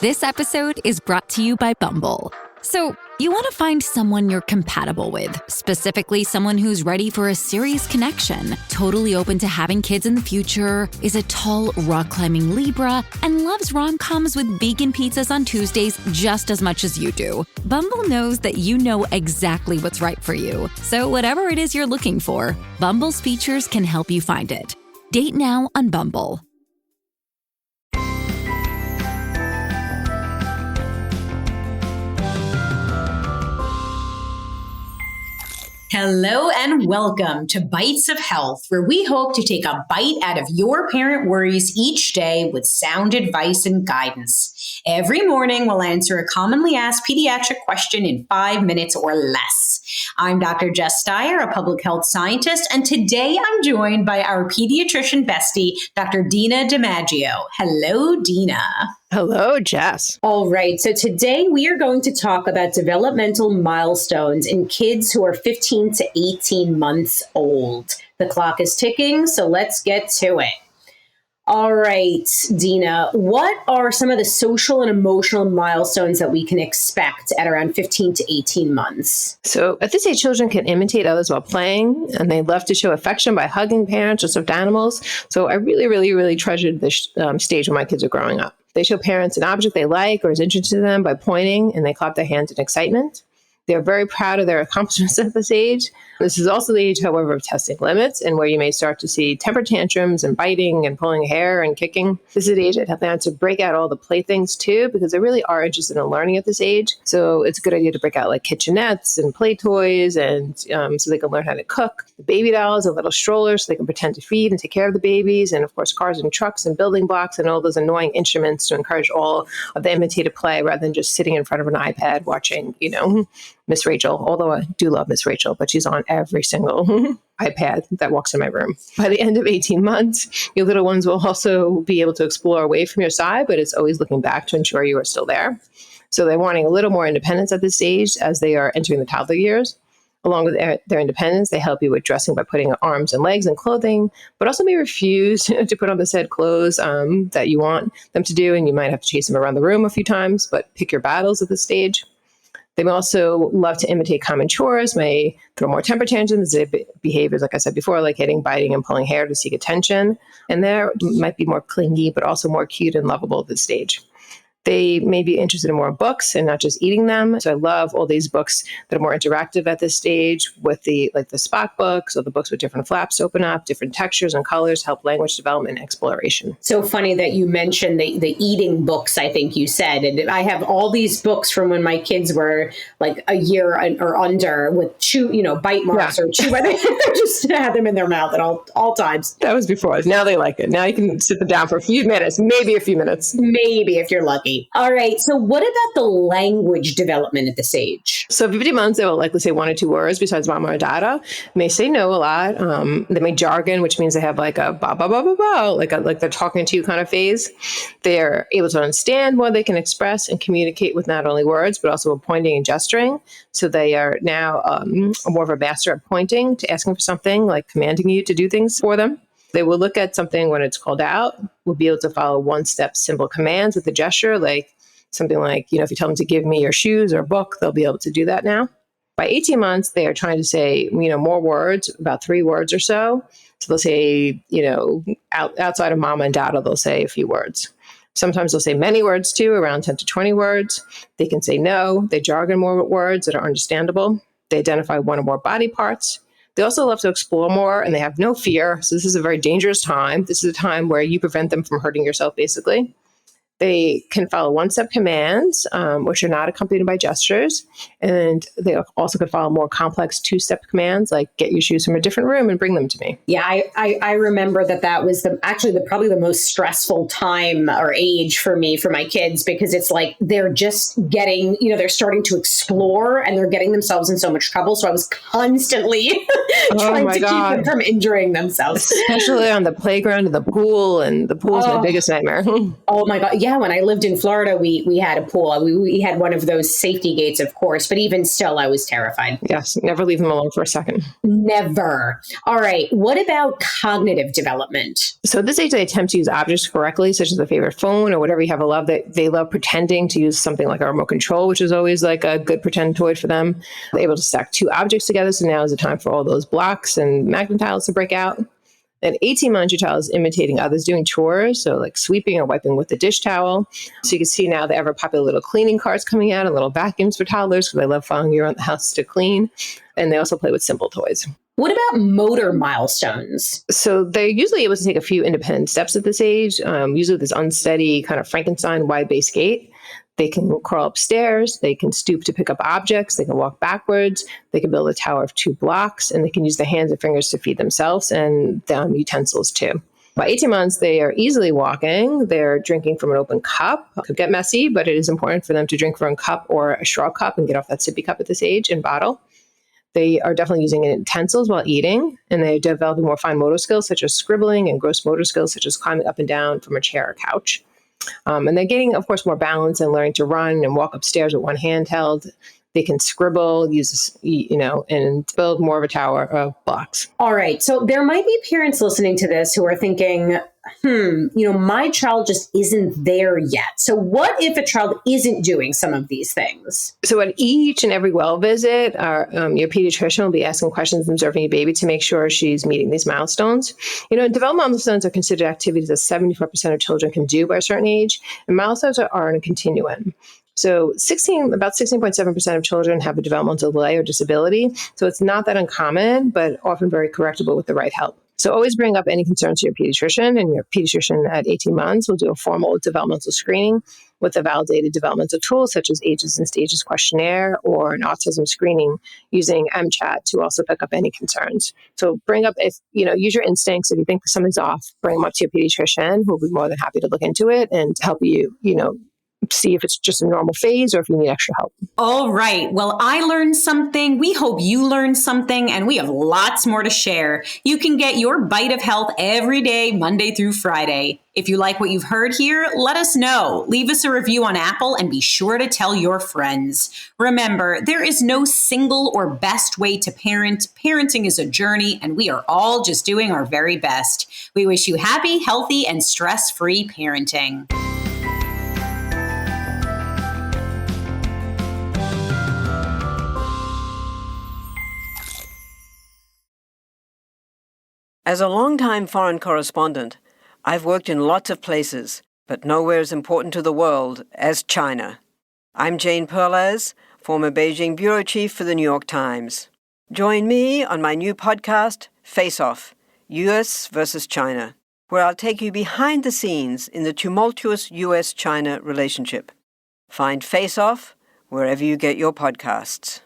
This episode is brought to you by Bumble. So, you want to find someone you're compatible with, specifically someone who's ready for a serious connection, totally open to having kids in the future, is a tall, rock-climbing Libra, and loves rom-coms with vegan pizzas on Tuesdays just as much as you do. Bumble knows that you know exactly what's right for you. So whatever it is you're looking for, Bumble's features can help you find it. Date now on Bumble. Hello and welcome to Bytes of Health, where we hope to take a bite out of your parent worries each day with sound advice and guidance. Every morning, we'll answer a commonly asked pediatric question in 5 minutes or less. I'm Dr. Jess Steier, a public health scientist, and today I'm joined by our pediatrician bestie, Dr. Dina DiMaggio. Hello, Dina. Hello, Jess. All right. So today we are going to talk about developmental milestones in kids who are 15 to 18 months old. The clock is ticking, so let's get to it. All right, Dina, what are some of the social and emotional milestones that we can expect at around 15 to 18 months? So at this age, children can imitate others while playing, and they love to show affection by hugging parents or stuffed animals. So I really treasured this stage when my kids are growing up. They show parents an object they like or is interested in them by pointing, and they clap their hands in excitement. They're very proud of their accomplishments at this age. This is also the age, however, of testing limits and where you may start to see temper tantrums and biting and pulling hair and kicking. This is the age I'd have them to break out all the playthings too, because they really are interested in learning at this age. So it's a good idea to break out like kitchenettes and play toys, and so they can learn how to cook. The baby dolls and little strollers so they can pretend to feed and take care of the babies. And of course, cars and trucks and building blocks and all those annoying instruments to encourage all of the imitative play rather than just sitting in front of an iPad watching, Miss Rachel, although I do love Miss Rachel, but she's on every single iPad that walks in my room. By the end of 18 months, your little ones will also be able to explore away from your side, but it's always looking back to ensure you are still there. So they're wanting a little more independence at this stage as they are entering the toddler years. Along with their independence, they help you with dressing by putting arms and legs in clothing, but also may refuse to put on the said clothes that you want them to do, and you might have to chase them around the room a few times, but pick your battles at this stage. They may also love to imitate common chores, may throw more temper tantrums, behaviors, like I said before, like hitting, biting, and pulling hair to seek attention. And they might be more clingy, but also more cute and lovable at this stage. They may be interested in more books and not just eating them. So I love all these books that are more interactive at this stage with the Spock books or the books with different flaps open up, different textures and colors help language development and exploration. So funny that you mentioned the eating books, I think you said. And I have all these books from when my kids were like a year or under with bite marks or chew. They just had them in their mouth at all times. That was before. Now they like it. Now you can sit them down for a few minutes, maybe a few minutes. Maybe if you're lucky. All right. So what about the language development at this age? So 50 months, they will likely say 1 or 2 words besides mama or dada. May say no a lot. They may jargon, which means they have like a ba ba ba ba ba, like they're talking to you kind of phase. They're able to understand what they can express and communicate with not only words, but also with pointing and gesturing. So they are now more of a master at pointing to asking for something, like commanding you to do things for them. They will look at something when it's called out, will be able to follow one-step simple commands with a gesture, like something like, if you tell them to give me your shoes or book, they'll be able to do that now. By 18 months, they are trying to say, more words, about 3 words or so. So they'll say, outside of mama and dada, they'll say a few words. Sometimes they'll say many words too, around 10 to 20 words. They can say no. They jargon more with words that are understandable. They identify 1 or more body parts. They also love to explore more, and they have no fear. So this is a very dangerous time. This is a time where you prevent them from hurting yourself, basically. They can follow one-step commands, which are not accompanied by gestures. And they also can follow more complex 2-step commands, like get your shoes from a different room and bring them to me. Yeah, I remember that was probably the most stressful time or age for me, for my kids, because it's like they're just getting, they're starting to explore and they're getting themselves in so much trouble. So I was constantly trying to keep them from injuring themselves. Especially on the playground and the pool. And the pool is my biggest nightmare. Oh my God. Yeah, when I lived in Florida, we had a pool. We had one of those safety gates, of course, but even still, I was terrified. Yes, never leave them alone for a second. Never. All right. What about cognitive development? So at this age, they attempt to use objects correctly, such as a favorite phone or whatever you have a love. They love pretending to use something like a remote control, which is always like a good pretend toy for them. They're able to stack two objects together. So now is the time for all those blocks and magnet tiles to break out. At 18 months, your child is imitating others doing chores, so like sweeping or wiping with the dish towel. So you can see now the ever popular little cleaning carts coming out and little vacuums for toddlers because they love following you around the house to clean. And they also play with simple toys. What about motor milestones? So they're usually able to take a few independent steps at this age, usually this unsteady kind of Frankenstein wide base gait. They can crawl upstairs, they can stoop to pick up objects, they can walk backwards, they can build a tower of 2 blocks, and they can use their hands and fingers to feed themselves and utensils too. By 18 months, they are easily walking. They're drinking from an open cup. It could get messy, but it is important for them to drink from a cup or a straw cup and get off that sippy cup at this age and bottle. They are definitely using utensils while eating, and they're developing more fine motor skills such as scribbling and gross motor skills such as climbing up and down from a chair or couch. And they're getting, of course, more balance and learning to run and walk upstairs with one hand held. They can scribble, and build more of a tower of blocks. All right. So there might be parents listening to this who are thinking, my child just isn't there yet. So what if a child isn't doing some of these things? So at each and every well visit, your pediatrician will be asking questions and observing your baby to make sure she's meeting these milestones. Developmental milestones are considered activities that 74% of children can do by a certain age, and milestones are in a continuum. So about 16.7% of children have a developmental delay or disability. So it's not that uncommon, but often very correctable with the right help. So always bring up any concerns to your pediatrician, and your pediatrician at 18 months will do a formal developmental screening with a validated developmental tool such as Ages and Stages questionnaire or an autism screening using MChat to also pick up any concerns. So use your instincts. If you think something's off, bring them up to your pediatrician who will be more than happy to look into it and help you, see if it's just a normal phase or if you need extra help. All right. Well, I learned something. We hope you learned something, and we have lots more to share. You can get your Bite of Health every day, Monday through Friday. If you like what you've heard here, let us know. Leave us a review on Apple and be sure to tell your friends. Remember, there is no single or best way to parent. Parenting is a journey, and we are all just doing our very best. We wish you happy, healthy, and stress-free parenting. As a longtime foreign correspondent, I've worked in lots of places, but nowhere as important to the world as China. I'm Jane Perlez, former Beijing bureau chief for the New York Times. Join me on my new podcast, Face Off, U.S. versus China, where I'll take you behind the scenes in the tumultuous U.S.-China relationship. Find Face Off wherever you get your podcasts.